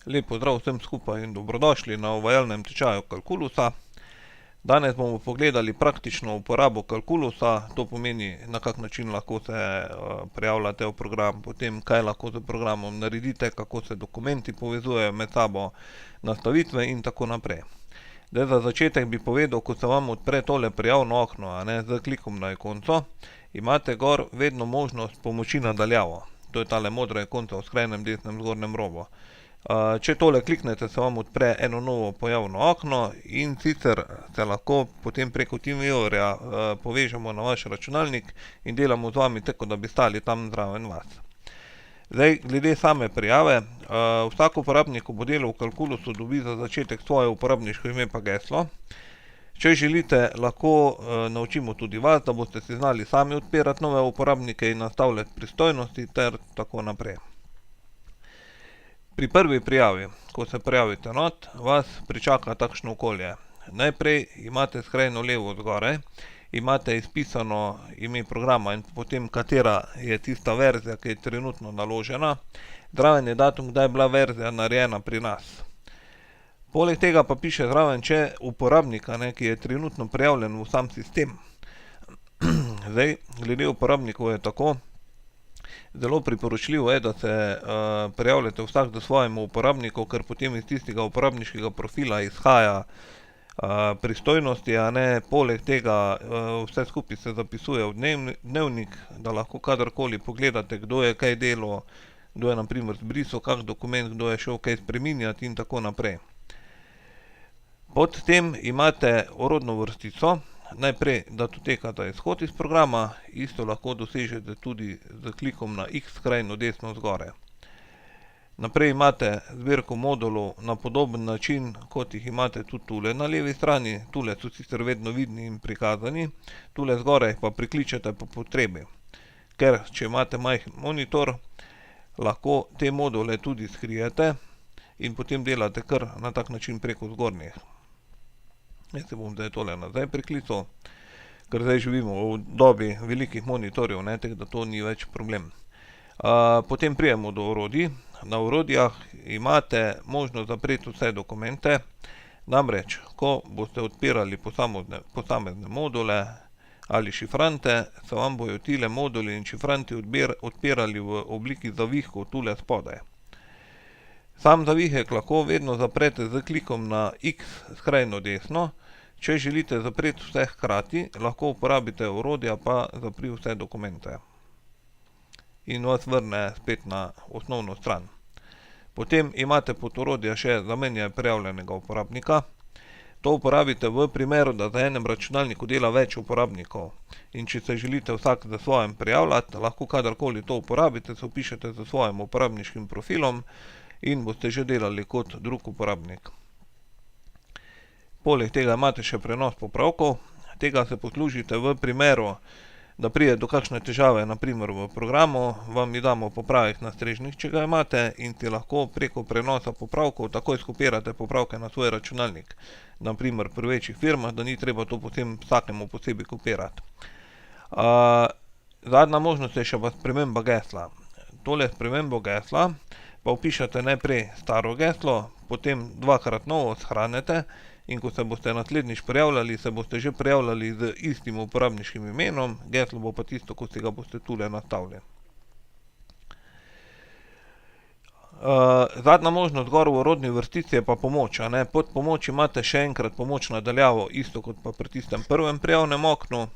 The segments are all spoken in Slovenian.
Lep pozdrav vsem skupaj in dobrodošli na uvajalnem tečaju kalkulusa. Danes bomo pogledali praktično uporabo kalkulusa, to pomeni, na kak način lahko se prijavljate v program, potem kaj lahko z programom naredite, kako se dokumenti povezujejo med sabo, nastavitve in tako naprej. Zdaj za začetek bi povedal, ko se vam odpre tole prijavno okno, z klikom na ikonco, imate gor vedno možnost pomoči nadaljavo. To je tale modra ikonca v skrajnem desnem zgornjem robu. Če tole kliknete, se vam odpre eno novo pojavno okno in sicer se lahko potem preko TeamViewerja povežemo na vaš računalnik in delamo z vami tako, da bi stali tam zraven vas. Zdaj, glede same prijave, vsak uporabnik, ko bo delal v kalkulusu, dobi za začetek svoje uporabniško ime pa geslo. Če želite, lahko naučimo tudi vas, da boste si znali sami odpirati nove uporabnike in nastavljati pristojnosti ter tako naprej. Pri prvi prijavi, ko se prijavite not, vas pričaka takšno okolje. Najprej imate skrajno levo zgoraj, imate izpisano ime programa in potem katera je tista verzija, ki je trenutno naložena. Zraven je datum, kdaj je bila verzija narejena pri nas. Poleg tega pa piše zraven, če uporabnika, ki je trenutno prijavljen v sam sistem. Zdaj, glede uporabnikov je tako, zelo priporočljivo je, da se prijavljate vsak do svojemu uporabniku, ker potem iz tistega uporabniškega profila izhaja pristojnosti, poleg tega vse skupaj se zapisuje v dnevnik, da lahko kadarkoli pogledate, kdo je kaj delal, kdo je na primer zbrisal kak dokument, kdo je šel kaj spreminjati in tako naprej. Pod tem imate orodno vrstico. Najprej datotekata izhod iz programa, isto lahko dosežete tudi z klikom na X skrajno desno zgoraj. Naprej imate zbirko modulov na podoben način, kot jih imate tudi tule na levi strani. Tule so sicer vedno vidni in prikazani, tule zgoraj pa prikličete po potrebi. Ker če imate majhen monitor, lahko te module tudi skrijete in potem delate kar na tak način preko zgornjih. Jaz se bom zdaj tole nazaj priklical, ker zdaj živimo v dobi velikih monitorjev, tako da to ni več problem. Potem pridemo do orodij. Na orodjah imate možnost zapreti vse dokumente. Namreč, ko boste odpirali posamezne module ali šifrante, se vam bojo tile moduli in šifranti odpirali v obliki zavihkov tule spodaj. Sam zavihek lahko vedno zaprete z klikom na X skrajno desno. Če želite zapreti vse hkrati, lahko uporabite orodja pa zapri vse dokumente. In vas vrne spet na osnovno stran. Potem imate pod orodja še zamenjaj prijavljenega uporabnika. To uporabite v primeru, da za enem računalniku dela več uporabnikov. In če se želite vsak za svojim prijavljati, lahko kadarkoli to uporabite, se vpišete za svojim uporabniškim profilom in boste že delali kot drug uporabnik. Poleg tega imate še prenos popravkov. Tega se poslužite v primeru, da pride do kakšne težave, na primer v programu, vam mi damo popravek na strežnik, če ga imate, in ti lahko preko prenosa popravkov takoj skopirate popravke na svoj računalnik. Na primer pri večjih firmah, da ni treba to potem vsakemu posebej kopirati. Zadnja možnost je še pa sprememba gesla. Tole spremembo gesla pa vpišete najprej staro geslo, potem dvakrat novo shranite in ko se boste naslednjič prijavljali, se boste že prijavljali z istim uporabniškim imenom, geslo bo pa tisto, ko si ga boste tule nastavili. Zadnja možnost gor v orodni vrstici je pa pomoč. Pod pomoč imate še enkrat pomoč nadaljavo, isto kot pa pri tistem prvem prijavnem oknu.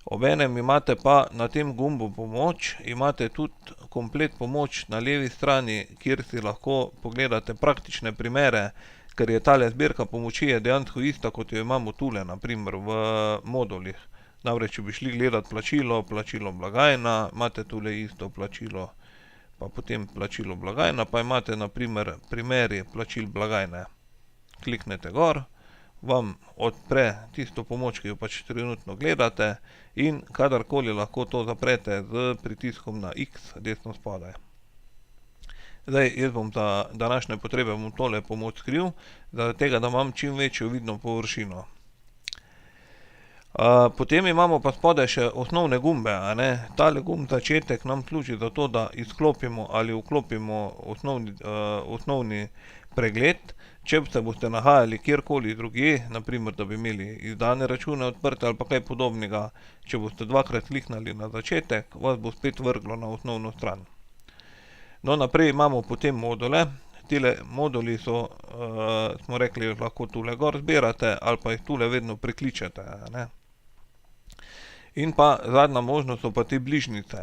Obenem imate pa na tem gumbu pomoč, imate tudi komplet pomoč na levi strani, kjer si lahko pogledate praktične primere, ker je tale zbirka pomoči je dejansko ista, kot jo imamo tule, na primer v modulih. Namreč, če bi šli gledati plačilo blagajna, imate tule isto plačilo, pa potem plačilo blagajna, pa imate na primer primeri plačil blagajne. Kliknete gor, vam odpre tisto pomoč, ki jo pač trenutno gledate in kadarkoli lahko to zaprete z pritiskom na X desno spodaj. Zdaj, jaz bom za današnje potrebe tole pomoč skril, zaradi tega, da imam čim večjo vidno površino. Potem imamo pa spodaj še osnovne gumbe, a ne. Tale gumb začetek nam služi za to, da izklopimo ali vklopimo osnovni pregled. Če se boste nahajali kjerkoli drugje, na primer, da bi imeli izdane račune odprte ali pa kaj podobnega, če boste dvakrat kliknili na začetek, vas bo spet vrglo na osnovno stran. No, naprej imamo potem module. Tile moduli so, smo rekli, lahko tule gor zbirate ali pa jih tule vedno prikličete, a ne. In pa zadnja možnost so pa te bližnjice.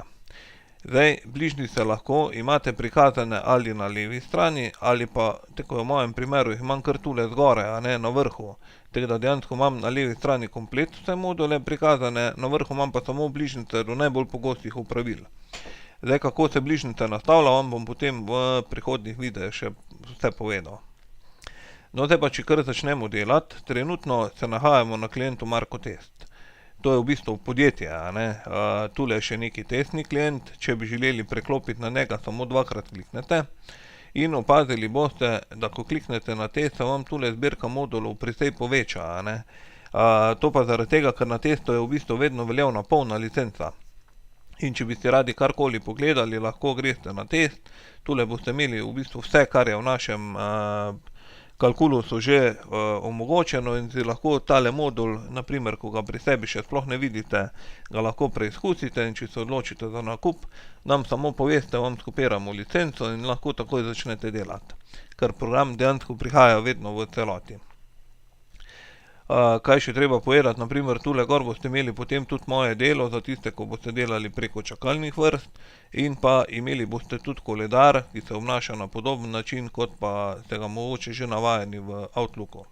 Zdaj, bližnjice lahko imate prikazane ali na levi strani, ali pa, tako v mojem primeru, jih imam kar tule zgore, a ne, na vrhu. Tako da dejansko imam na levi strani komplet vse module prikazane, na vrhu imam pa samo bližnjice do najbolj pogostih opravil. Zdaj, kako se bližnjice nastavlja, vam bom potem v prihodnjih videih še vse povedal. No, zdaj pa, če kar začnemo delati, trenutno se nahajamo na klientu Markotest. To je v bistvu podjetje, a ne. Tule je še neki testni klient, če bi želeli preklopiti na njega, samo dvakrat kliknete. In opazili boste, da ko kliknete na test, se vam tule zbirka modulov precej poveča, a ne. To pa zaradi tega, ker na testu je v bistvu vedno veljavna polna licenca. In če bi si radi karkoli pogledali, lahko greste na test. Tule boste imeli v bistvu vse, kar je v našem kalkulusu že omogočeno in si lahko tale modul, naprimer, ko ga pri sebi še sploh ne vidite, ga lahko preizkusite in če se odločite za nakup, nam samo poveste, vam skopiramo licenco in lahko takoj začnete delati. Ker program dejansko prihaja vedno v celoti. Kaj še treba povedati, naprimer, tule gor boste imeli potem tudi moje delo za tiste, ko boste delali preko čakalnih vrst, in pa imeli boste tudi koledar, ki se obnaša na podoben način, kot pa ste ga mogoče že navajeni v Outlooku.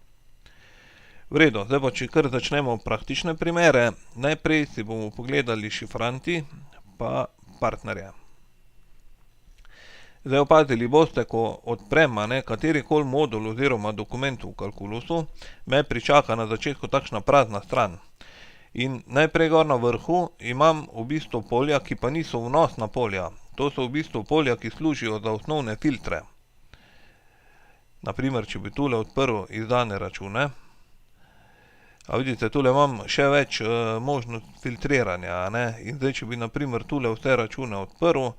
V redu, zdaj pa, če kar začnemo praktične primere, najprej si bomo pogledali šifranti pa partnerje. Zdaj, opazili boste, ko odprem, a ne, katerikoli modul oziroma dokument v kalkulusu, me pričaka na začetku takšna prazna stran. In najprej gor na vrhu imam v bistvu polja, ki pa niso vnosna polja. To so v bistvu polja, ki služijo za osnovne filtre. Naprimer, če bi tule odprl izdane račune, a vidite, tule imam še več možnost filtriranja, a ne. In zdaj, če bi naprimer tule vse račune odprl,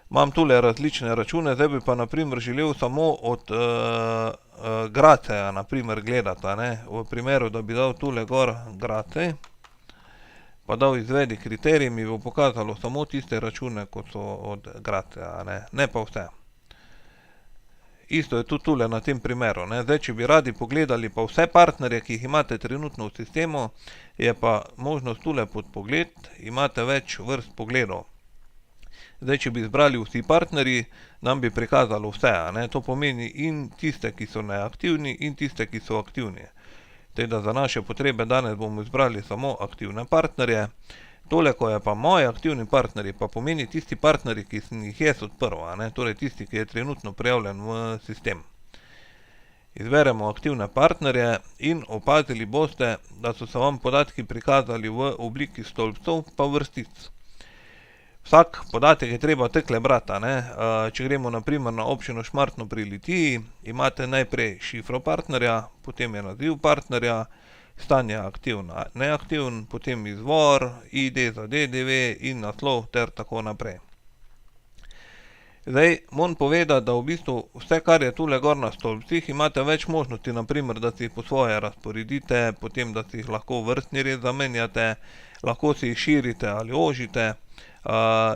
imam tule različne račune, zdaj bi pa naprimer želel samo od Graceja naprimer gledati, a ne. V primeru, da bi dal tule gor Gracej, pa dal izvedi kriterij, mi bo pokazalo samo tiste račune, kot so od Graceja, a ne. Ne pa vse. Isto je tudi tule na tem primeru, ne. Zdaj, če bi radi pogledali pa vse partnerje, ki jih imate trenutno v sistemu, je pa možnost tule pod pogled, imate več vrst pogledov. Zdaj, če bi izbrali vsi partnerji, nam bi prikazalo vse, a ne. To pomeni in tiste, ki so neaktivni, in tiste, ki so aktivni. Teda za naše potrebe danes bomo izbrali samo aktivne partnerje. Tole, ko je pa moji aktivni partnerji, pa pomeni tisti partnerji, ki sem jih jaz odprl, a ne. Torej tisti, ki je trenutno prijavljen v sistem. Izberemo aktivne partnerje in opazili boste, da so se vam podatki prikazali v obliki stolpcev pa vrstic. Vsak podatek je treba takole brati, a ne. Če gremo naprimer na občino Šmartno pri Litiji, imate najprej šifro partnerja, potem je naziv partnerja, stanje aktivna, neaktivn, potem izvor, ID za DDV in naslov ter tako naprej. Zdaj, moram povedati, da v bistvu vse, kar je tule gor na stolpcih, imate več možnosti, naprimer, da si jih po svoje razporedite, potem, da si jih lahko v vrstni red zamenjate, lahko si jih širite ali ožite,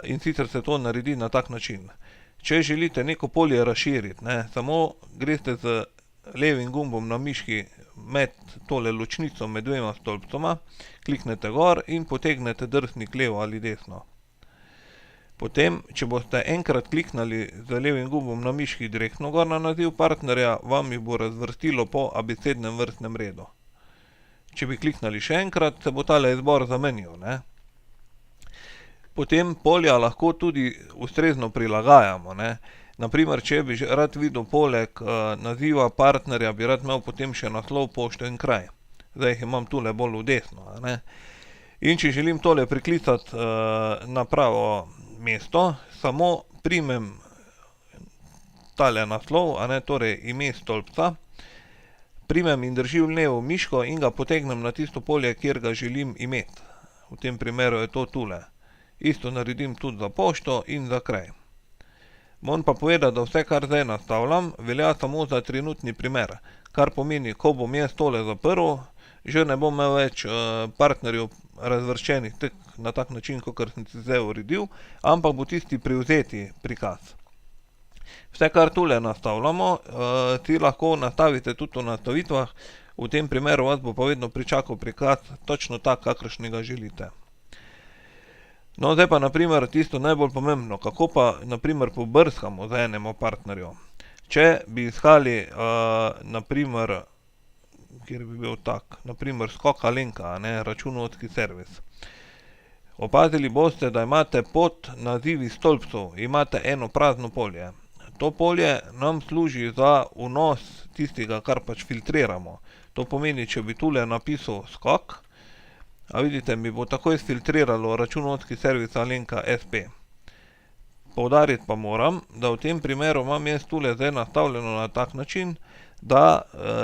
in sicer se to naredi na tak način. Če želite neko polje razširiti, ne, samo greste z levim gumbom na miški med tole ločnico med dvema stolpcoma, kliknete gor in potegnete drsnik levo ali desno. Potem, če boste enkrat kliknili z levim gumbom na miški direktno gor na naziv partnerja, vam jih bo razvrstilo po abecednem vrstnem redu. Če bi kliknili še enkrat, se bo tale izbor zamenjal, ne. Potem polja lahko tudi ustrezno prilagajamo, ne. Naprimer, če bi rad videl poleg naziva partnerja, bi rad imel potem še naslov, pošto in kraj. Zdaj jih imam tule bolj v desno, a ne. In če želim tole priklicati na pravo mesto, samo primem tale naslov, a ne, torej ime stolpca, primem in držim levo miško in ga potegnem na tisto polje, kjer ga želim imeti. V tem primeru je to tule. Isto naredim tudi za pošto in za kraj. Moram pa povedati, da vse, kar zdaj nastavljam, velja samo za trenutni primer. Kar pomeni, ko bom jaz tole zaprl, že ne bom imel več partnerjev razvrščenih na tak način, kot sem si zdaj uredil, ampak bo tisti prevzeti prikaz. Vse, kar tule nastavljamo, ti lahko nastavite tudi v nastavitvah, v tem primeru vas bo pa vedno pričakal prikaz točno tak, kakršnega želite. No, zdaj pa naprimer tisto najbolj pomembno, kako pa naprimer pobrskamo z enemu partnerju. Če bi iskali naprimer, kjer bi bil tak, naprimer Skok Alenka, računovodski servis. Opazili boste, da imate pod nazivi stolpcev, imate eno prazno polje. To polje nam služi za vnos tistega, kar pač filtriramo. To pomeni, če bi tule napisal Skok, a vidite, mi bo takoj sfiltriralo računovodski servis Alenka SP. Poudariti pa moram, da v tem primeru imam jaz tule zdaj nastavljeno na tak način, da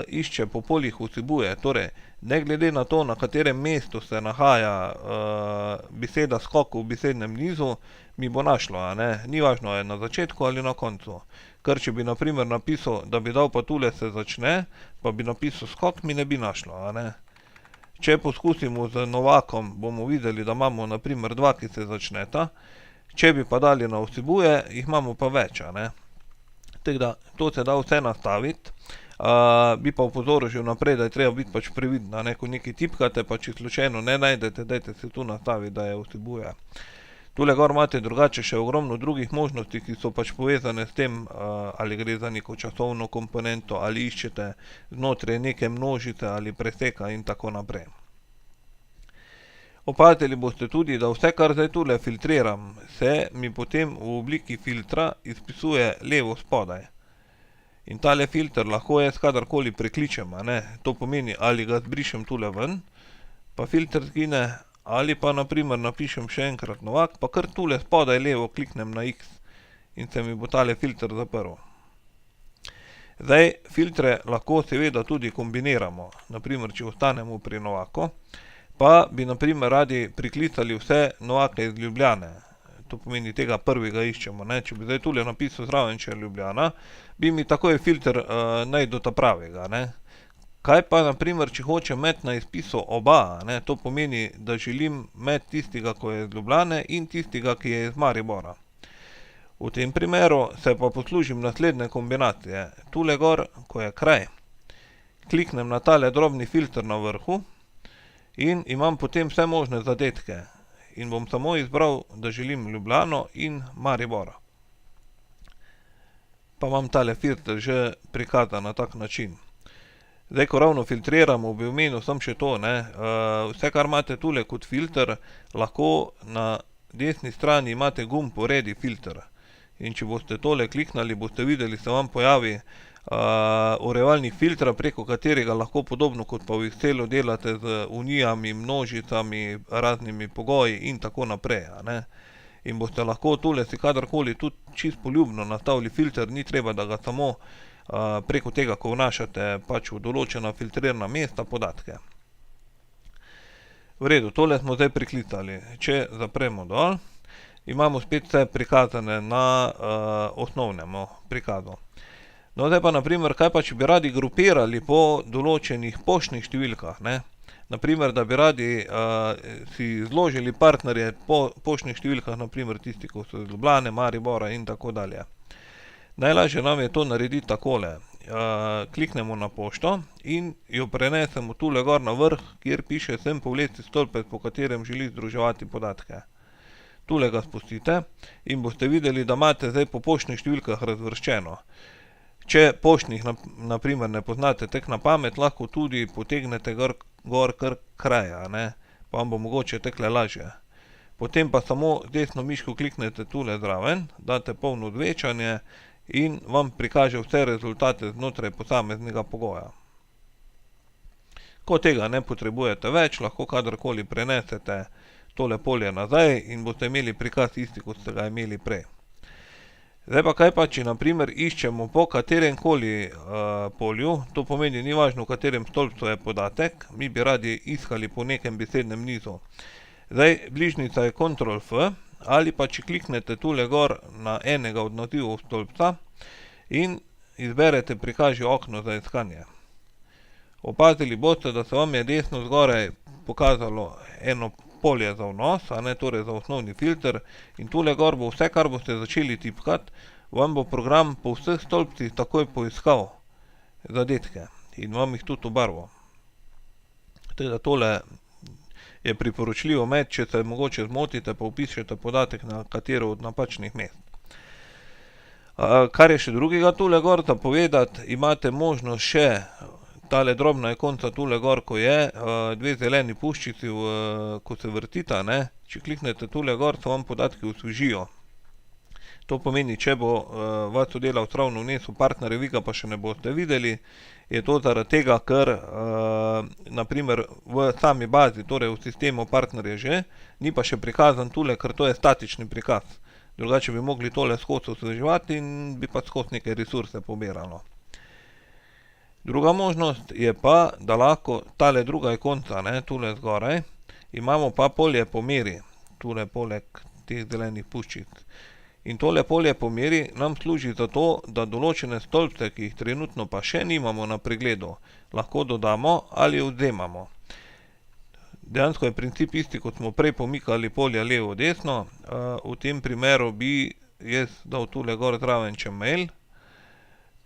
išče po poljih vsebuje. Torej, ne glede na to, na katerem mestu se nahaja beseda skok v besednem nizu, mi bo našlo, ni važno, je na začetku ali na koncu. Ker če bi naprimer napisal, da bi dal pa tule se začne, pa bi napisal skok, mi ne bi našlo, Če poskusimo z Novakom, bomo videli, da imamo naprimer dva, ki se začneta. Če bi pa dali na vsebuje, jih imamo pa več, Tako da, to se da vse nastaviti. Bi pa opozoril že vnaprej, da je treba biti pač previden, ko nekaj tipkate, pa če slučajno ne najdete, dajte se tu nastaviti, da je vsebuje. Tule gor imate drugače še ogromno drugih možnosti, ki so pač povezane s tem, ali gre za neko časovno komponento, ali iščete znotraj neke množice ali preseka in tako naprej. Opazili boste tudi, da vse, kar zdaj tule filtriram, se mi potem v obliki filtra izpisuje levo spodaj. In tale filter lahko jaz kadarkoli prekličem, To pomeni, ali ga zbrišem tule ven, pa filter zgine, ali pa naprimer napišem še enkrat Novak, pa kar tule spodaj levo kliknem na X in se mi bo tale filter zaprl. Zdaj, filtre lahko seveda tudi kombiniramo. Naprimer, če ostanemo pri Novaku, pa bi naprimer radi priklicali vse Novake iz Ljubljane. To pomeni, tega prvega iščemo, Če bi zdaj tule napisal zraven še Ljubljana, bi mi takoj filter najdel ta pravega, Kaj pa naprimer, če hočem imeti na izpisu oba, To pomeni, da želim imeti tistega, ko je iz Ljubljane in tistega, ki je iz Maribora. V tem primeru se pa poslužim naslednje kombinacije. Tule gor, ko je kraj, kliknem na tale drobni filter na vrhu in imam potem vse možne zadetke. In bom samo izbral, da želim Ljubljano in Maribora. Pa imam tale filter že prikazan na tak način. Zdaj, ko ravno filtriramo, bi omenil samo še to, Vse, kar imate tule kot filter, lahko na desni strani imate gumb Uredi filter. In če boste tole kliknili, boste videli, se vam pojavi urejevalnik filtra, preko katerega lahko podobno kot pa v Excelu delate z unijami, množicami, raznimi pogoji in tako naprej, In boste lahko tule si kadarkoli tudi čisto poljubno nastavili filter, ni treba, da ga samo preko tega, ko vnašate pač v določena filtrirana mesta podatke. V redu, tole smo zdaj priklicali. Če zapremo dol, imamo spet vse prikazane na osnovnem prikazu. No, zdaj pa naprimer, kaj pa če bi radi grupirali po določenih poštnih številkah, Naprimer, da bi radi si zložili partnerje po poštnih številkah, naprimer tisti, ko so iz Ljubljane, Maribora in tako dalje. Najlažje nam je to narediti takole. Kliknemo na pošto in jo prenesemo tule gor na vrh, kjer piše sem povleci stolpec, po katerem želi združevati podatke. Tule ga spustite in boste videli, da imate zdaj po poštnih številkah razvrščeno. Če poštnih naprimer ne poznate tek na pamet, lahko tudi potegnete gor kar kraja, pa vam bo mogoče tekle lažje. Potem pa samo desno miško kliknete tule zraven, date polno odvečanje in vam prikaže vse rezultate znotraj posameznega pogoja. Ko tega ne potrebujete več, lahko kadarkoli prenesete tole polje nazaj in boste imeli prikaz isti, kot ste ga imeli prej. Zdaj pa kaj pa, če na primer iščemo po katerem koli polju, to pomeni, ni važno, v katerem stolpcu je podatek, mi bi radi iskali po nekem besednem nizu. Zdaj, bližnjica je Ctrl+F, ali pa če kliknete tule gor na enega od nazivov stolpca in izberete prikaži okno za iskanje. Opazili boste, da se vam je desno zgoraj pokazalo eno polje za vnos, torej za osnovni filter, in tule gor bo vse, kar boste začeli tipkati, vam bo program po vseh stolpcih takoj poiskal zadetke in vam jih tudi obarval. Teda tole je priporočljivo imeti, če se mogoče zmotite, pa vpišete podatek na katero od napačnih mest. Kar je še drugega tule gor za povedati, imate možnost še tale drobna ikonca tule gor, ko je, dve zeleni puščici, ko se vrtita, če kliknete tule gor, se vam podatki osvežijo. To pomeni, če bo vaš sodelavec ravno vnesel partnerja, vi ga pa še ne boste videli, je to zaradi tega, ker na primer v sami bazi, torej v sistemu partnerja že, ni pa še prikazan tule, ker to je statični prikaz. Drugače bi mogli tole skozi osveževati in bi pa skozi neke resurse pobiralo. Druga možnost je pa, da lahko tale druga ikonca, tule zgoraj, imamo pa polje pomeri, tule poleg teh zelenih puščic. In tole polje pomeri nam služi za to, da določene stolpce, ki jih trenutno pa še nimamo na pregledu, lahko dodamo ali odvzemamo. Dejansko je princip isti, kot smo prej pomikali polja levo-desno, v tem primeru bi jaz dal tule gor zraven še mail,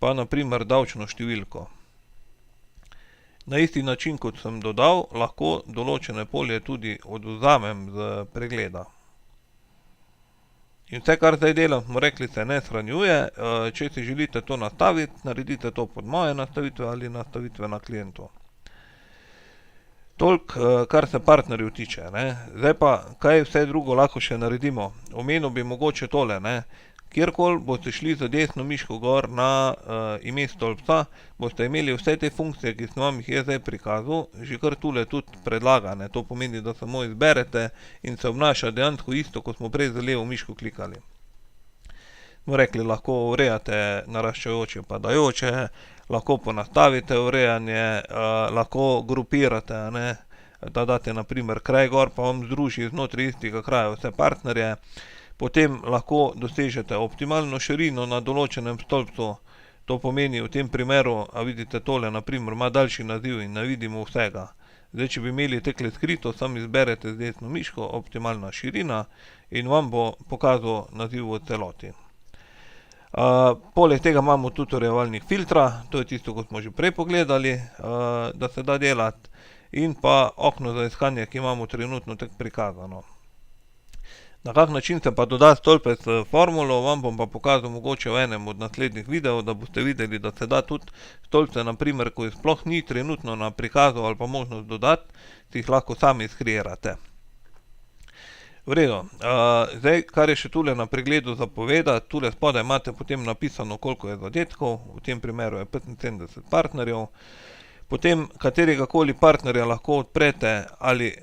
pa na primer davčno številko. Na isti način, kot sem dodal, lahko določene polje tudi odvzamem z pregleda. In vse, kar zdaj delam, smo rekli, se ne shranjuje. Če si želite to nastaviti, naredite to pod moje nastavitve ali nastavitve na klientu. Toliko, kar se partnerjev tiče. Zdaj pa, kaj vse drugo lahko še naredimo? Omenil bi mogoče tole. Kjerkoli boste šli z desno miško gor na ime stolpca, boste imeli vse te funkcije, ki sem vam jih zdaj prikazal, že kar tule tudi predlagane. To pomeni, da samo izberete in se obnaša dejansko isto, kot smo prej z levo miško klikali. Smo rekli, lahko urejate naraščajoče padajoče, lahko ponastavite urejanje, lahko grupirate, da date na primer kraj gor, pa vam združi znotraj istega kraja vse partnerje. Potem lahko dosežete optimalno širino na določenem stolpcu, to pomeni v tem primeru, a vidite tole, na primer, ima daljši naziv in ne vidimo vsega. Zdaj, če bi imeli tekle skrito, samo izberete z desno miško, optimalna širina in vam bo pokazal naziv v celoti. Poleg tega imamo tudi urejevalnik filtra, to je tisto, kot smo že prej pogledali, da se da delati, in pa okno za iskanje, ki imamo trenutno tako prikazano. Na kak način se pa doda stolpec formulo, vam bom pa pokazal mogoče v enem od naslednjih videov, da boste videli, da se da tudi stolpce, na primer, ko jih sploh ni trenutno na prikazu ali pa možnost dodati, si jih lahko sami skreirate. V redu, zdaj, kar je še tule na pregledu za povedati, tule spodaj imate potem napisano, koliko je zadetkov, v tem primeru je 75 partnerjev, potem katerega koli partnerja lahko odprete ali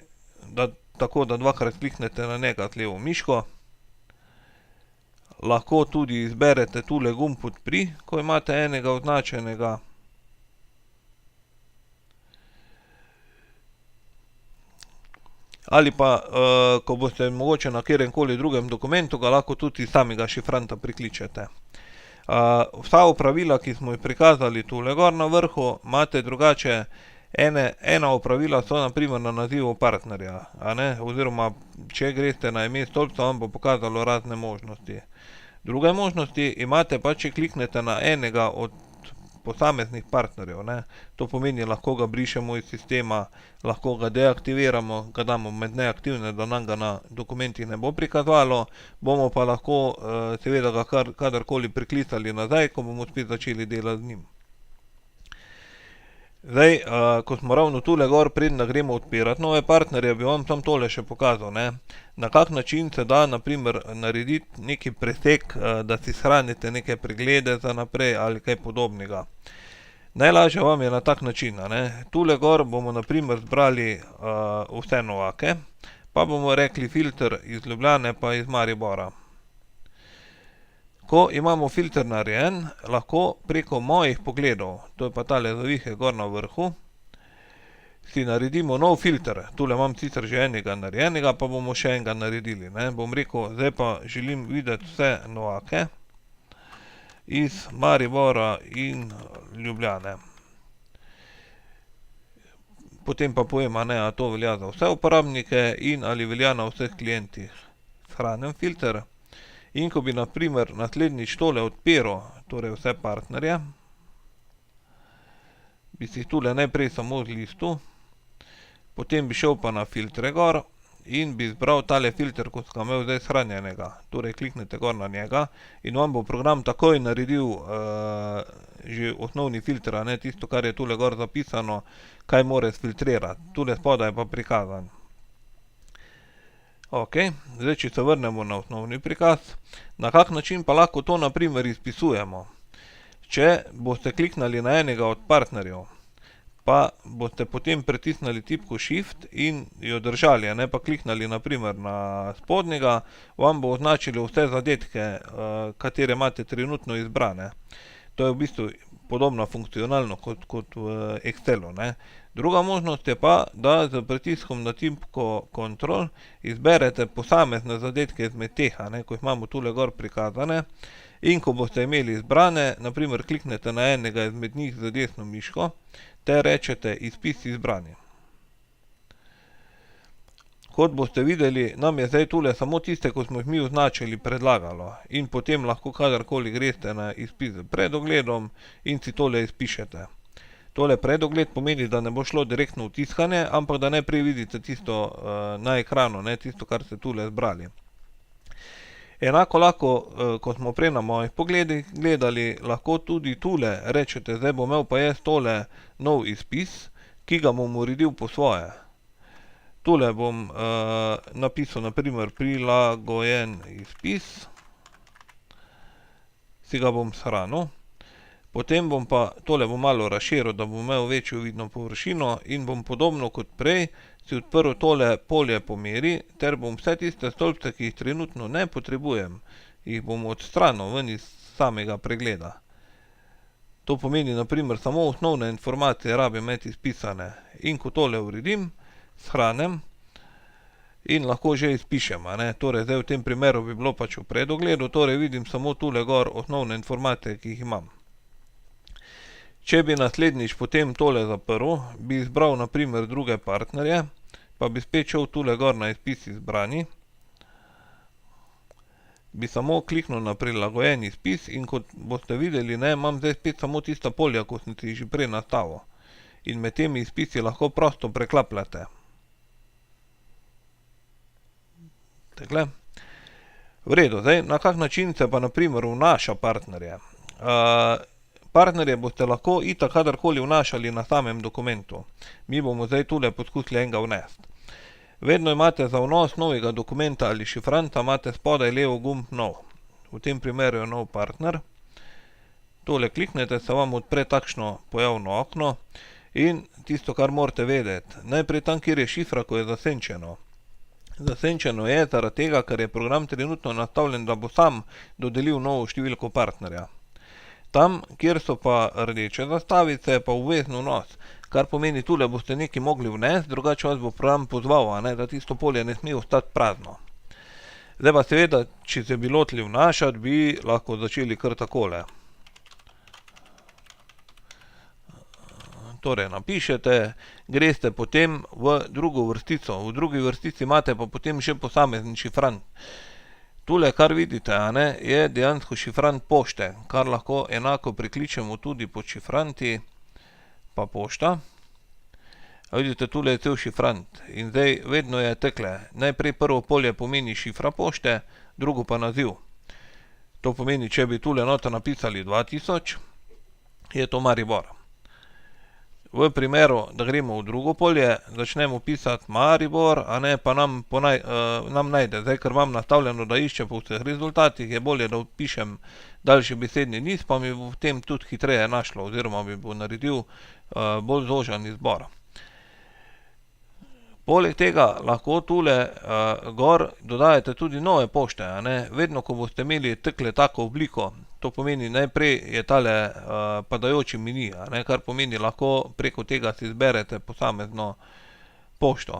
tako, da dvakrat kliknete na njega z levo miško. Lahko tudi izberete tule gumb odpri, ko imate enega označenega. Ali pa, ko boste mogoče na katerem koli drugem dokumentu, ga lahko tudi samega šifranta prikličete. Vsa opravila, ki smo jih prikazali tule gor na vrhu, imate drugače. Ena opravila so na primer na nazivu partnerja, oziroma če greste na ime stolpca, vam bo pokazalo razne možnosti. Druge možnosti imate pa, če kliknete na enega od posameznih partnerjev. To pomeni, lahko ga brišemo iz sistema, lahko ga deaktiviramo, ga damo med neaktivne, da nam ga na dokumentih ne bo prikazovalo, bomo pa lahko seveda ga kadarkoli priklicali nazaj, ko bomo spet začeli delati z njim. Zdaj, ko smo ravno tule gor, preden gremo odpirati nove partnerje, bi vam tam tole še pokazal. Na kak način se da, na primer, narediti neki presek, da si shranite neke preglede za naprej ali kaj podobnega. Najlažje vam je na tak način. Tule gor bomo na primer zbrali vse novake, pa bomo rekli filter iz Ljubljane pa iz Maribora. Ko imamo filter narejen, lahko preko mojih pogledov, to je pa tale zavihek gor na vrhu, si naredimo nov filter. Tule imam sicer že enega narejenega, pa bomo še enega naredili, ne. Bom rekel, zdaj pa želim videti vse Novake iz Maribora in Ljubljane. Potem pa povem, a ne, a to velja za vse uporabnike in ali velja na vseh klientih. Shranim filter. In ko bi na primer naslednjič tole odpiral, torej vse partnerje, bi si tule najprej samo zlistil, potem bi šel pa na filtre gor in bi izbral tale filter, ko sem ga imel zdaj shranjenega. Torej kliknete gor na njega in vam bo program takoj naredil že osnovni filter, a ne, tisto, kar je tule gor zapisano, kaj mora sfiltrirati. Tule spodaj je pa prikazan. Ok, zdaj če se vrnemo na osnovni prikaz, na kak način pa lahko to na primer izpisujemo. Če boste kliknali na enega od partnerjev, pa boste potem pritisnili tipko Shift in jo držali, a ne, pa kliknali na primer na spodnjega, vam bo označilo vse zadetke, katere imate trenutno izbrane. To je v bistvu podobno funkcionalno kot v Excelu, ne. Druga možnost je pa, da z pritiskom na tipko Control izberete posamezne zadetke izmed teh, a ne, ko jih imamo tule gor prikazane. In ko boste imeli izbrane, na primer kliknete na enega izmed njih z desno miško, te rečete izpis izbrani. Kot boste videli, nam je zdaj tule samo tiste, ko smo jih mi označili, predlagalo. In potem lahko kadarkoli greste na izpis z predogledom in si tole izpišete. Tole predogled pomeni, da ne bo šlo direktno v tiskanje, ampak da najprej vidite tisto na ekranu, ne, tisto, kar ste tule zbrali. Enako lahko, ko smo prej na mojih pogledih gledali, lahko tudi tule rečete, zdaj bom imel pa jaz tole nov izpis, ki ga bom uredil po svoje. Tule bom napisal na primer prilagojen izpis, si ga bom shranil, potem bom pa tole bom malo razširil, da bom imel večjo vidno površino in bom podobno kot prej si odprl tole polje pomeri, ter bom vse tiste stolpce, ki jih trenutno ne potrebujem, jih bom odstranil ven iz samega pregleda. To pomeni na primer samo osnovne informacije rabim imeti izpisane. In ko tole uredim, shranim in lahko že izpišem, a ne. Torej zdaj v tem primeru bi bilo pač v predogledu, torej vidim samo tule gor osnovne informacije, ki jih imam. Če bi naslednjič potem tole zaprl, bi izbral na primer druge partnerje, pa bi spet šel tule gor na izpis izbrani, bi samo kliknil na prilagojen izpis in kot boste videli, ne, imam zdaj spet samo tista polja, ko sem si že prej nastavil. In med temi izpisi lahko prosto preklapljate. Takle. V redu, zdaj na kak način se pa na primer vnaša partnerje. Partnerje boste lahko itak kadarkoli vnašali na samem dokumentu. Mi bomo zdaj tule poskusili enega vnesti. Vedno imate za vnos novega dokumenta ali šifranta, imate spodaj levo gumb nov. V tem primeru je nov partner. Tole kliknete, se vam odpre takšno pojavno okno in tisto, kar morate vedeti. Najprej tam, kjer je šifra, ko je zasenčeno. Zasenčeno je zaradi tega, ker je program trenutno nastavljen, da bo sam dodelil novo številko partnerja. Tam, kjer so pa rdeče zastavice, pa obvezen vnos, kar pomeni tule boste nekaj mogli vnesti, drugače vas bo program pozval, a ne, da tisto polje ne sme ostati prazno. Zdaj pa seveda, če se bi lotili vnašati, bi lahko začeli kar takole. Torej napišete, greste potem v drugo vrstico, v drugi vrstici imate pa potem še posamezni šifrant. Tule, kar vidite, a ne, je dejansko šifrant pošte, kar lahko enako prikličemo tudi pod šifranti, pa pošta. A vidite, tule je cel šifrant in zdaj vedno je tekle. Najprej prvo polje pomeni šifra pošte, drugo pa naziv. To pomeni, če bi tule noter napisali 2000, je to Maribor. V primeru, da gremo v drugo polje, začnemo pisati Maribor, a ne, pa nam najde. Zdaj, ker imam nastavljeno, da išče po vseh rezultatih, je bolje, da vpišem daljši besedni niz, pa mi bo v tem tudi hitreje našlo, oziroma mi bo naredil bolj zožan izbor. Poleg tega lahko tule gor dodajate tudi nove pošte, a ne. Vedno, ko boste imeli takle tako obliko, to pomeni najprej je tale padajoči meni, a ne, kar pomeni lahko preko tega si izberete posamezno pošto.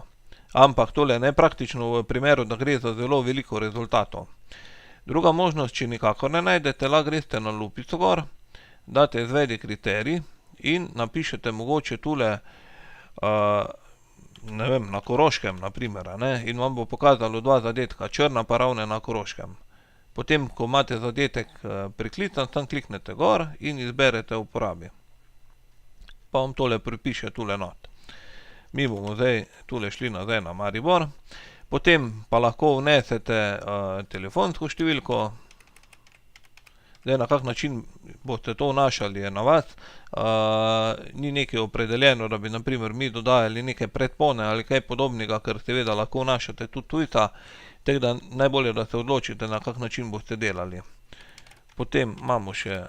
Ampak tole je nepraktično v primeru, da gre za zelo veliko rezultatov. Druga možnost, če nikakor ne najdete, lahko greste na lupico gor, date izvedi kriterij in napišete mogoče tule, ne vem, na Koroškem, na primer, a ne, in vam bo pokazalo dva zadetka, Črna pa Ravne na Koroškem. Potem, ko imate zadetek priklican, tam kliknete gor in izberete uporabi. Pa vam tole pripiše tule not. Mi bomo zdaj tule šli nazaj na Maribor. Potem pa lahko vnesete telefonsko številko. Zdaj, na kak način boste to vnašali, je na vas. Ni nekaj opredeljeno, da bi na primer mi dodajali neke predpone ali kaj podobnega, ker seveda lahko vnašate tudi tujca. Tako da najbolje, da se odločite, na kak način boste delali. Potem imamo še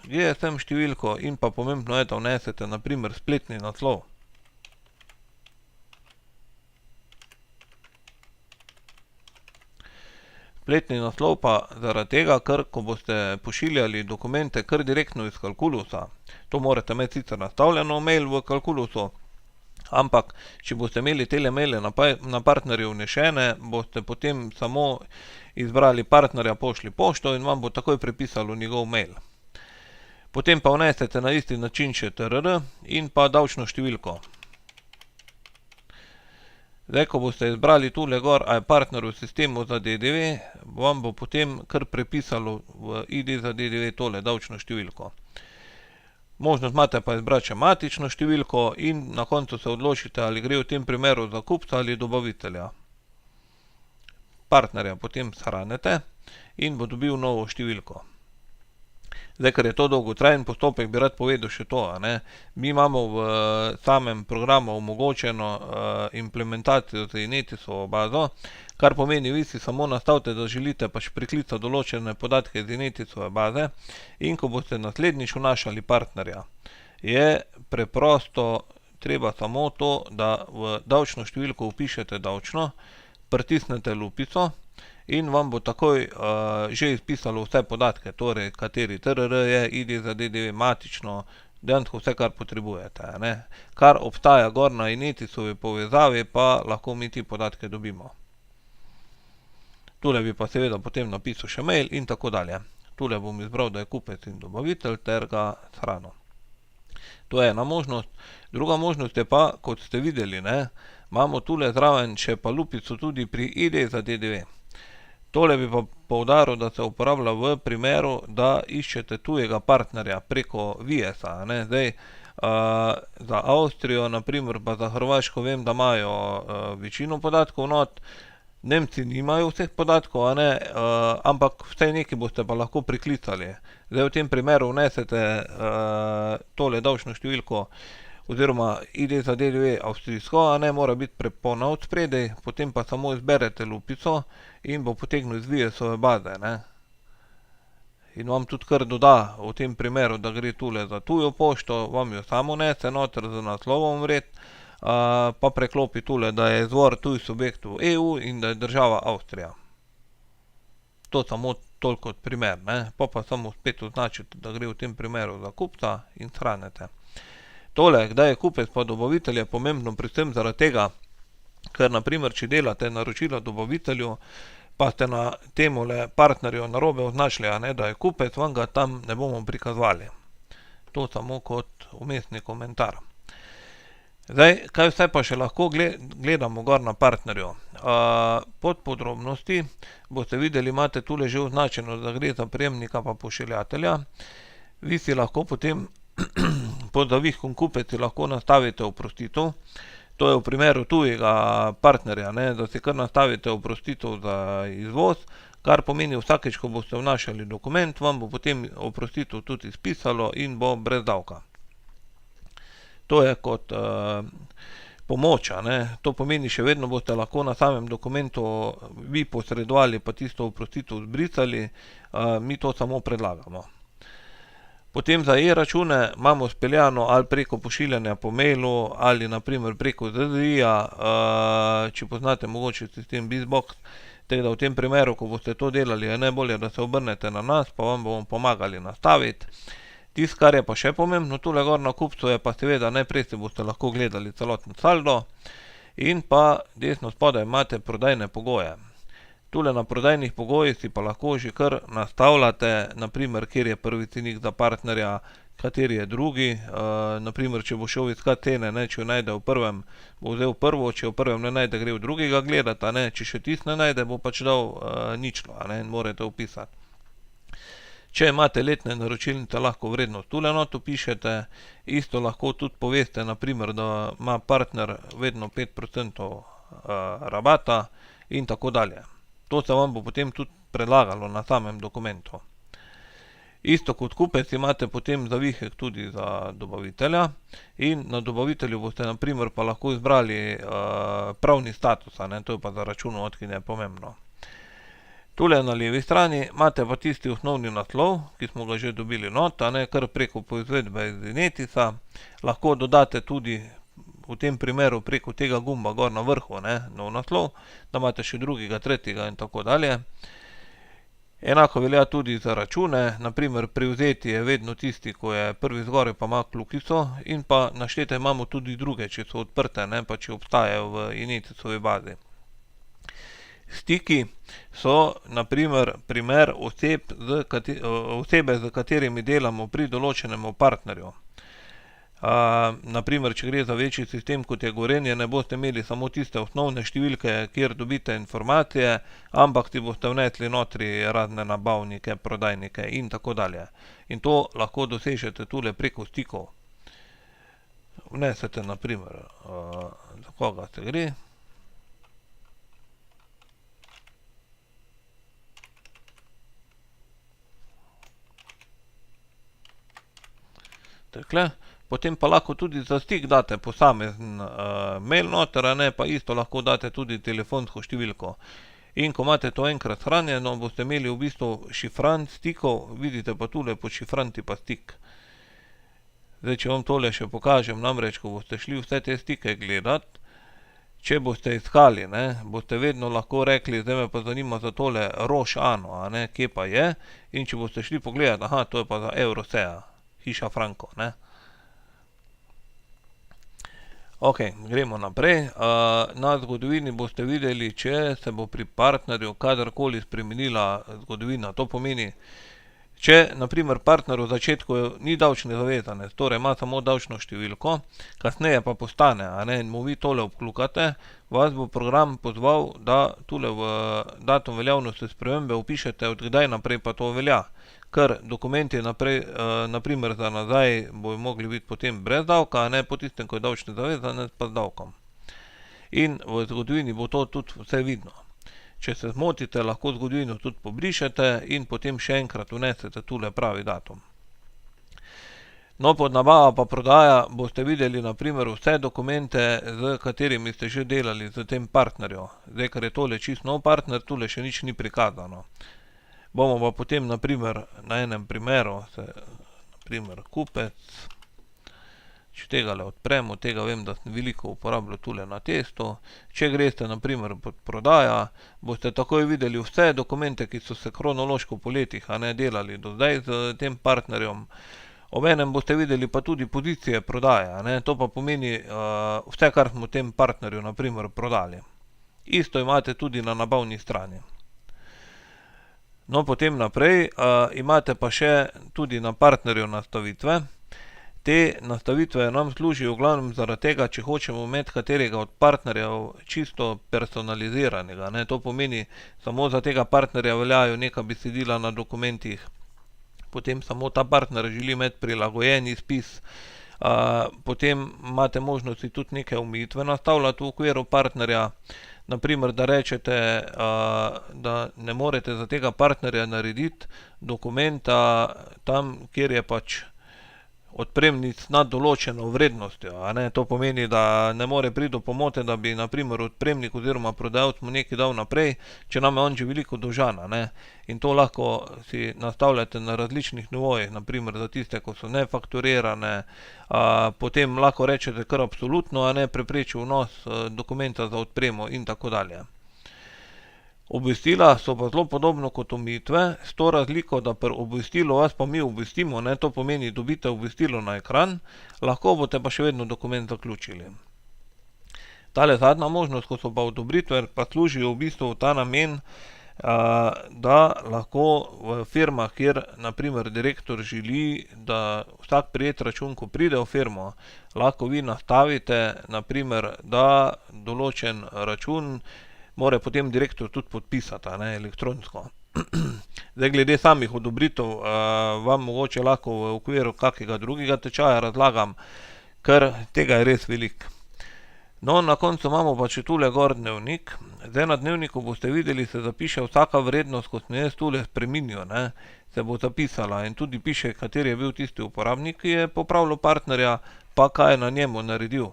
GSM številko in pa pomembno je, da vnesete na primer spletni naslov. Spletni naslov pa zaradi tega, ker ko boste pošiljali dokumente kar direktno iz Calculusa, to morate imeti sicer nastavljeno mail v Calculusu, ampak če boste imeli tele maile na partnerju vnešene, boste potem samo izbrali partnerja, pošli pošto in vam bo takoj prepisalo njegov mail. Potem pa vnesete na isti način še TRR in pa davčno številko. Zdaj, ko boste izbrali tule gor, a je partner v sistemu za DDV, vam bo potem kar prepisalo v ID za DDV tole davčno številko. Možnost imate pa izbrati še matično številko in na koncu se odločite, ali gre v tem primeru za kupca ali dobavitelja. Partnerja potem shranite in bo dobil novo številko. Zdaj, ker je to dolgotrajen postopek, bi rad povedal še to, a ne. Mi imamo v samem programu omogočeno implementacijo z Inetisovo bazo, kar pomeni, vi si samo nastavite, da želite pač priklicati določene podatke iz Inetisove baze in ko boste naslednjič vnašali partnerja, je preprosto treba samo to, da v davčno številko vpišete davčno, pritisnete lupico in vam bo takoj že izpisalo vse podatke, torej kateri TRR je, ID za DDV, matično, dejansko vse, kar potrebujete, ne. Kar obstaja gor na Inetisovi povezavi, pa lahko mi ti podatke dobimo. Tule bi pa seveda potem napisal še mail in tako dalje. Tule bom izbral, da je kupec in dobavitelj ter ga shranil. To je ena možnost. Druga možnost je pa, kot ste videli, ne, imamo tule zraven še pa lupico tudi pri ID za DDV. Tole bi pa poudaril, da se uporablja v primeru, da iščete tujega partnerja preko VIES-a, ne. Zdaj, za Avstrijo, na primer, pa za Hrvaško vem, da imajo večino podatkov not, Nemci nimajo vseh podatkov, a ne, ampak vsaj nekaj boste pa lahko priklicali. Zdaj, v tem primeru vnesete tole davčno številko oziroma ID za DDV avstrijsko, a ne, mora biti prepona od spredaj, potem pa samo izberete lupico in bo potegnil iz VIES-ove baze, ne. In vam tudi kar doda v tem primeru, da gre tule za tujo pošto, vam jo samo nese noter z naslovom vred, pa preklopi tule, da je izvor tuj subjekt v EU in da je država Avstrija. To samo toliko kot primer, ne. Pa samo spet označite, da gre v tem primeru za kupca in shranite. Tole, kdaj je kupec pa dobavitelj, je pomembno predvsem zaradi tega, ker na primer, če delate naročila dobavitelju, pa ste na temule partnerju narobe označili, a ne, da je kupec, vam ga tam ne bomo prikazovali. To samo kot vmesni komentar. Zdaj, kaj vse pa še lahko gledamo gor na partnerju. Pod podrobnosti boste videli, imate tule že označeno, da gre za prejemnika pa pošiljatelja. Vi si lahko potem pod zavihkom kupec si lahko nastavite oprostitev. To je v primeru tujega partnerja, ne, da si kar nastavite oprostitev za izvoz, kar pomeni vsakeč, ko boste vnašali dokument, vam bo potem oprostitev tudi izpisalo in bo brez davka. To je kot pomoč, a ne. To pomeni, še vedno boste lahko na samem dokumentu vi posredovali pa tisto oprostitev zbrisali, mi to samo predlagamo. Potem za e-račune imamo speljano ali preko pošiljanja po mailu ali naprimer preko ZDI-ja, če poznate mogoče sistem BizBox. Tako da v tem primeru, ko boste to delali, je najbolje, da se obrnete na nas, pa vam bomo pomagali nastaviti. Tisto, kar je pa še pomembno tule gor na kupcu, je pa seveda najprej si boste lahko gledali celoten saldo in pa desno spodaj imate prodajne pogoje. Tule na prodajnih pogojih si pa lahko že kar nastavljate, naprimer, kjer je prvi cenik za partnerja, kateri je drugi, naprimer, če bo šel iskat cene, če jo najde v prvem, bo vzel prvo, če v prvem ne najde, gre v drugega gledati, če še tisto ne najde, bo pač dal ničlo, in morate vpisati. Če imate letne naročilnice, lahko vrednost tule not vpišete, isto lahko tudi poveste, naprimer, da ima partner vedno 5% rabata in tako dalje. To se vam bo potem tudi predlagalo na samem dokumentu. Isto kot kupec imate potem zavihek tudi za dobavitelja in na dobavitelju boste naprimer pa lahko izbrali pravni status, to je pa za računovod, ki je pomembno. Tule na levi strani imate pa tisti osnovni naslov, ki smo ga že dobili not, kar preko poizvedbe iz Inetisa. Lahko dodate tudi v tem primeru preko tega gumba gor na vrhu, nov naslov, da imate še drugega, tretjega in tako dalje. Enako velja tudi za račune, naprimer prevzeti je vedno tisti, ko je prvi zgoraj pa ima kljukico in pa naštete imamo tudi druge, če so odprte, pa če obstajajo v Inetisovi bazi. Stiki so naprimer primer osebe, z katerimi delamo pri določenem partnerju. Naprimer, če gre za večji sistem, kot je Gorenje, ne boste imeli samo tiste osnovne številke, kjer dobite informacije, ampak si boste vnesli notri razne nabavnike, prodajnike in tako dalje. In to lahko dosežete tule preko stikov. Vnesete naprimer, za koga se gre. Takle. Potem pa lahko tudi za stik date posamezen mail noter, pa isto lahko date tudi telefonsko številko. In ko imate to enkrat shranjeno, boste imeli v bistvu šifrant stikov, vidite pa tule pod šifranti pa stik. Zdaj, če vam tole še pokažem, namreč, ko boste šli vse te stike gledati, če boste iskali, boste vedno lahko rekli, zdaj me pa zanima za tole Roš Ano, kje pa je, in če boste šli pogledati, to je pa za Eurosea, hiša Franko, Ok, gremo naprej. Na zgodovini boste videli, če se bo pri partnerju kadarkoli spremenila zgodovina. To pomeni, če naprimer partner v začetku ni davčni zavezanec, torej ima samo davčno številko, kasneje pa postane, in mu vi tole obkljukate, vas bo program pozval, da tule v datum veljavnosti spremembe vpišete, od kdaj naprej pa to velja. Ker dokumenti naprimer za nazaj bojo mogli biti potem brez davka, po tistem, ko je davčni zavezanec, pa z davkom. In v zgodovini bo to tudi vse vidno. Če se zmotite, lahko zgodovino tudi pobrišete in potem še enkrat vnesete tule pravi datum. No, pod nabava pa prodaja boste videli naprimer vse dokumente, z katerimi ste že delali z tem partnerjem. Zdaj, ker je tole čist nov partner, tule še nič ni prikazano. Bomo pa potem naprimer na enem primeru, naprimer kupec, če tega le odpremo, tega vem, da sem veliko uporabljal tule na testu. Če greste naprimer pod prodaja, boste takoj videli vse dokumente, ki so se kronološko po letih delali do zdaj z tem partnerjem. Obenem boste videli pa tudi pozicije prodaje, to pa pomeni vse, kar smo tem partnerju naprimer prodali. Isto imate tudi na nabavni strani. No, potem naprej imate pa še tudi na partnerju nastavitve. Te nastavitve nam služijo v glavnem zaradi tega, če hočemo imeti katerega od partnerjev čisto personaliziranega. To pomeni, samo za tega partnerja veljajo neka besedila na dokumentih, potem samo ta partner želi imeti prilagojen izpis, potem imate možnosti tudi neke omejitve nastavljati v okviru partnerja. Naprimer, da rečete, da ne morete za tega partnerja narediti dokumenta tam, kjer je pač odpremnic nad določeno vrednostjo, a ne. To pomeni, da ne more priti do pomote, da bi na primer odpremnik oziroma prodajalec mu nekaj dal naprej, če nam je on že veliko dolžan, a ne. In to lahko si nastavljate na različnih nivojih, na primer za tiste, ko so nefakturirane, potem lahko rečete kar absolutno, a ne, prepreči vnos dokumenta za odpremo in tako dalje. Obvestila so pa zelo podobno kot omejitve, s to razliko, da pri obvestilu vas pa mi obvestimo, ne, to pomeni, dobite obvestilo na ekran, lahko boste pa še vedno dokument zaključili. Tale zadnja možnost, ko so pa odobritve, pa služijo v bistvu v ta namen, da lahko v firmah, kjer na primer direktor želi, da vsak prejet račun, ko pride v firmo, lahko vi nastavite, na primer, da določen račun mora potem direktor tudi podpisati, a ne, elektronsko. Zdaj, glede samih odobritev, vam mogoče lahko v okviru kakega drugega tečaja razlagam, ker tega je res veliko. No, na koncu imamo pa še tule gor dnevnik. Zdaj na dnevniku boste videli, se zapiše vsaka vrednost, ko sem jaz tule spreminjal, ne, se bo zapisala in tudi piše, kateri je bil tisti uporabnik, ki je popravljal partnerja, pa kaj je na njemu naredil.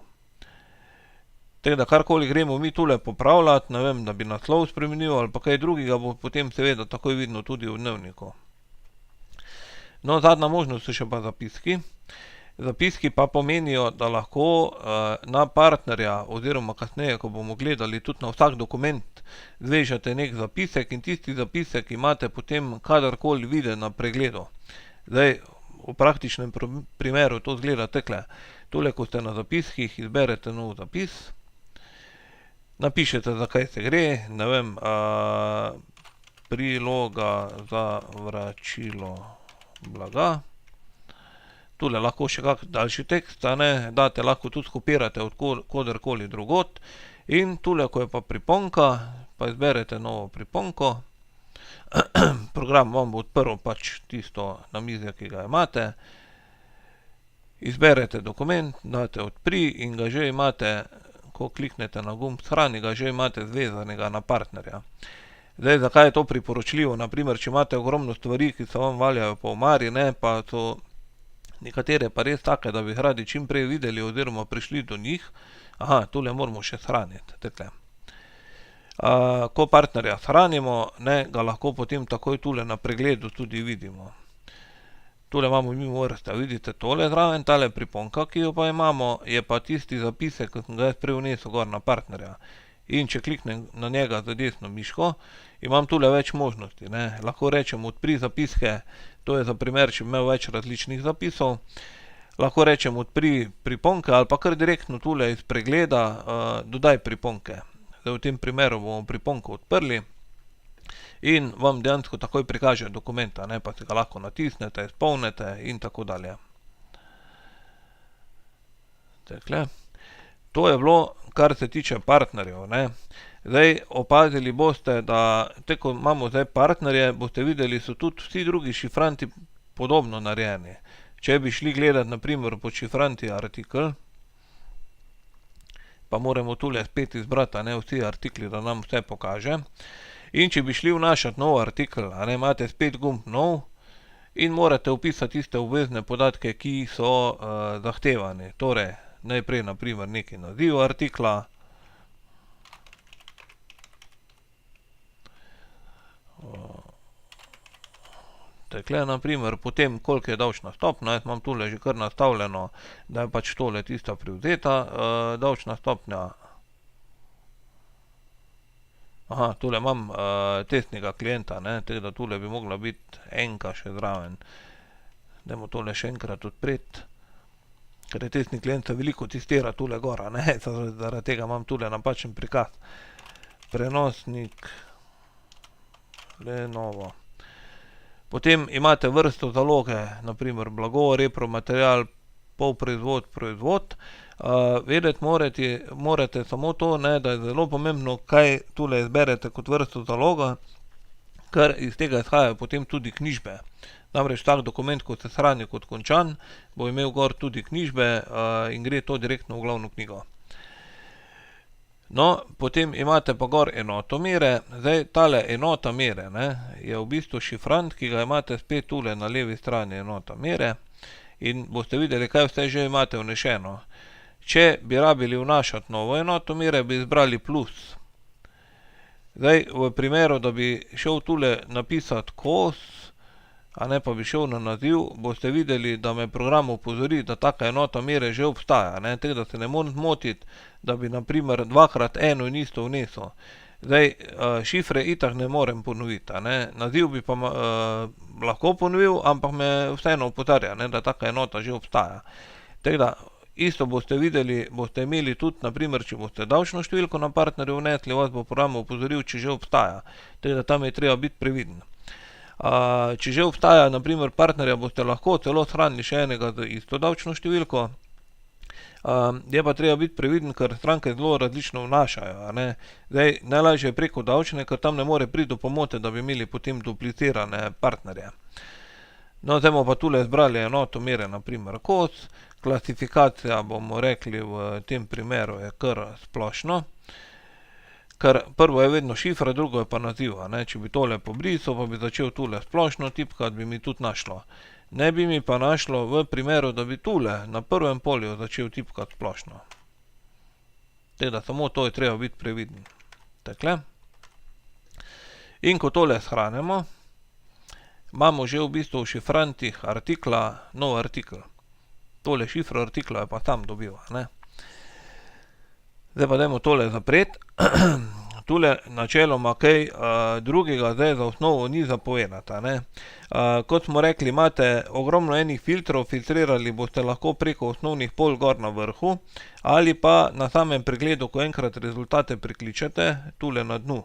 Tako da karkoli gremo mi tule popravljati, ne vem, da bi naslov spremenil ali pa kaj drugega, bo potem seveda takoj vidno tudi v dnevniku. No, zadnja možnost so še pa zapiski. Zapiski pa pomenijo, da lahko na partnerja oziroma kasneje, ko bomo gledali, tudi na vsak dokument zvežete nek zapisek in tisti zapisek imate potem kadarkoli viden na pregledu. Zdaj, v praktičnem primeru to zgleda takole. Tule, ko ste na zapiskih, izberete nov zapis, napišete, za kaj se gre, ne vem, priloga za vračilo blaga. Tule lahko še kak daljši tekst, a ne, date lahko tudi skopirate od koderkoli drugot. In tule, ko je pa priponka, pa izberete novo priponko. Program vam bo odprl pač tisto namizje, ki ga imate. Izberete dokument, date odpri in ga že imate, ko kliknete na gumb shrani, ga že imate zvezanega na partnerja. Zdaj, zakaj je to priporočljivo? Na primer, če imate ogromno stvari, ki se vam valjajo po omari, ne, pa so nekatere pa res take, da bi jih radi čim prej videli oziroma prišli do njih. Aha, tule moramo še shraniti, takole. Ko partnerja shranimo, ne, ga lahko potem takoj tule na pregledu tudi vidimo. Tule imamo mimo vrste, vidite tole zraven, tale priponka, ki jo pa imamo, je pa tisti zapisek, ki sem ga jaz prej vnesel gor na partnerja. In če kliknem na njega z desno miško, imam tule več možnosti, ne. Lahko rečem odpri zapiske, to je za primer, če bi imel več različnih zapisov. Lahko rečem odpri priponke ali pa kar direktno tule iz pregleda dodaj priponke. Zdaj, v tem primeru bomo priponko odprli in vam dejansko takoj prikaže dokumenta, ne, pa si ga lahko natisnete, izpolnite in tako dalje. Takole. To je bilo, kar se tiče partnerjev, ne. Zdaj, opazili boste, da te, ko imamo zdaj partnerje, boste videli, so tudi vsi drugi šifranti podobno narejeni. Če bi šli gledati, na primer, pod šifranti artikel, pa moramo tule spet izbrati, a ne, vsi artikli, da nam vse pokaže. In če bi šli vnašati nov artikel, a ne, imate spet gumb nov in morate vpisati tiste obvezne podatke, ki so zahtevani. Torej, najprej, na primer, neki naziv artikla. Takole, na primer, potem, koliko je davčna stopnja, jaz imam tule že kar nastavljeno, da je pač tole tista privzeta davčna stopnja. Aha, tule imam testnega klienta, ne, tako da tule bi mogla biti enka še zraven. Dajmo tole še enkrat odpreti, ker je testni klient se veliko testira tule gor, a ne, zaradi tega imam tule napačen prikaz. Prenosnik Lenovo. Potem imate vrsto zaloge, na primer blago, repromaterial, polproizvod, proizvod. Vedeti morate samo to, ne, da je zelo pomembno, kaj tule izberete kot vrsto zaloga, ker iz tega izhajajo potem tudi knjižbe. Namreč tak dokument, ko se shrani kot končan, bo imel gor tudi knjižbe in gre to direktno v glavno knjigo. No, potem imate pa gor enoto mere. Zdaj, tale enota mere, ne, je v bistvu šifrant, ki ga imate spet tule na levi strani enota mere. in boste videli, kaj vse že imate vnešeno. Če bi rabili vnašati novo enoto mere, bi izbrali plus. Zdaj, v primeru, da bi šel tule napisati kos, a ne pa bi šel na naziv, boste videli, da me program opozori, da taka enota mere že obstaja, ne, tako da se ne morem zmotiti, da bi na primer dvakrat eno in isto vnesel. Zdaj, šifre itak ne morem ponoviti, ne, naziv bi pa lahko ponovil, ampak me vseeno opozarja, ne, da taka enota že obstaja. Tako da, isto boste videli, boste imeli tudi, na primer, če boste davčno številko na partnerju vnesli, vas bo program opozoril, če že obstaja. Tako da tam je treba biti previden. Če že obstaja, na primer, partnerja, boste lahko celo shranili še enega z isto davčno številko. Je pa treba biti previden, ker stranke zelo različno vnašajo, ne. Zdaj, najlažje je preko davčne, ker tam ne more priti do pomote, da bi imeli potem duplicirane partnerje. No, zdaj bomo pa tule izbrali enoto mere, na primer kos. Klasifikacija, bomo rekli, v tem primeru je kar splošno. Ker prvo je vedno šifra, drugo je pa naziv, ne. Če bi tole pobrisal, pa bi začel tule splošno tipkati, bi mi tudi našlo. Ne bi mi pa našlo v primeru, da bi tule na prvem polju začel tipkati splošno. Tako da samo to je treba biti previden. Takle. In ko tole shranimo, imamo že v bistvu v šifrantih artikla nov artikel. Tole šifro artikla je pa tam dobil, ne. Zdaj pa dajmo tole zapreti. Tule načeloma kaj drugega zdaj za osnovo ni zapovedati, ne. Kot smo rekli, imate ogromno enih filtrov, filtrirali boste lahko preko osnovnih pol gor na vrhu, ali pa na samem pregledu, ko enkrat rezultate prikličete, tule na dnu.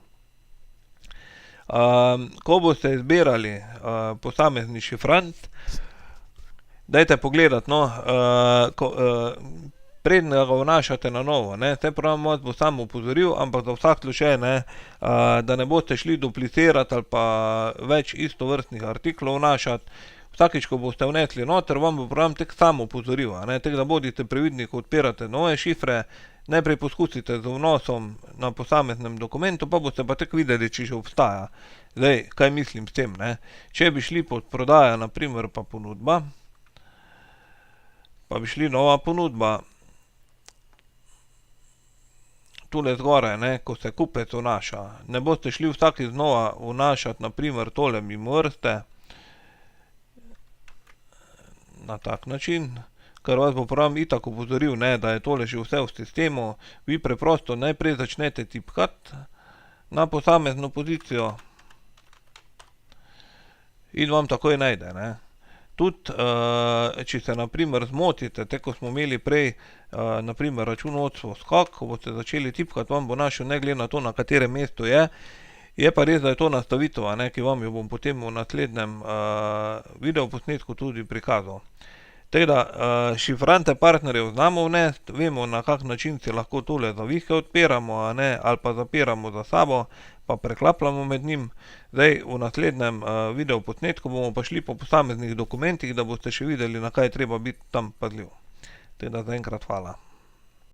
Ko boste izbirali posamezni šifrant, dajte pogledati, no, preden ga vnašate na novo, ne, te program vas bo sam opozoril, ampak za vsak slučaj, ne, da ne boste šli duplicirati ali pa več istovrstnih artiklov vnašati. Vsakič, ko boste vnesli noter, vam bo program tek sam opozoril, ne, tako da bodite previdni, ko odpirate nove šifre, najprej poskusite z vnosom na posameznem dokumentu, pa boste pa tek videli, če že obstaja. Zdaj, kaj mislim s tem, ne, če bi šli pod prodaja, na primer pa ponudba, pa bi šli nova ponudba, tule zgoraj, ne, ko se kupec vnaša, ne boste šli vsakič znova vnašati, na primer, tole mimo vrste, na tak način, ker vas bo program itak opozoril, ne, da je tole že vse v sistemu, vi preprosto najprej začnete tipkati na posamezno pozicijo in vam takoj najde, ne. Tudi, če se na primer zmotite, tako ko smo imeli prej, na primer računovodstvo skok, ko boste začeli tipkati, vam bo našel ne glede na to, na katerem mestu je. Je pa res, da je to nastavitev, ne, ki vam jo bom potem v naslednjem videoposnetku tudi prikazal. Tako da, šifrante partnerjev znamo vnesti, vemo, na kak način si lahko tole zavihke odpiramo, a ne, ali pa zapiramo za sabo, pa preklapljamo med njim. Zdaj, v naslednjem videoposnetku bomo pa šli po posameznih dokumentih, da boste še videli, na kaj je treba biti tam pazljiv. Tako da zaenkrat hvala.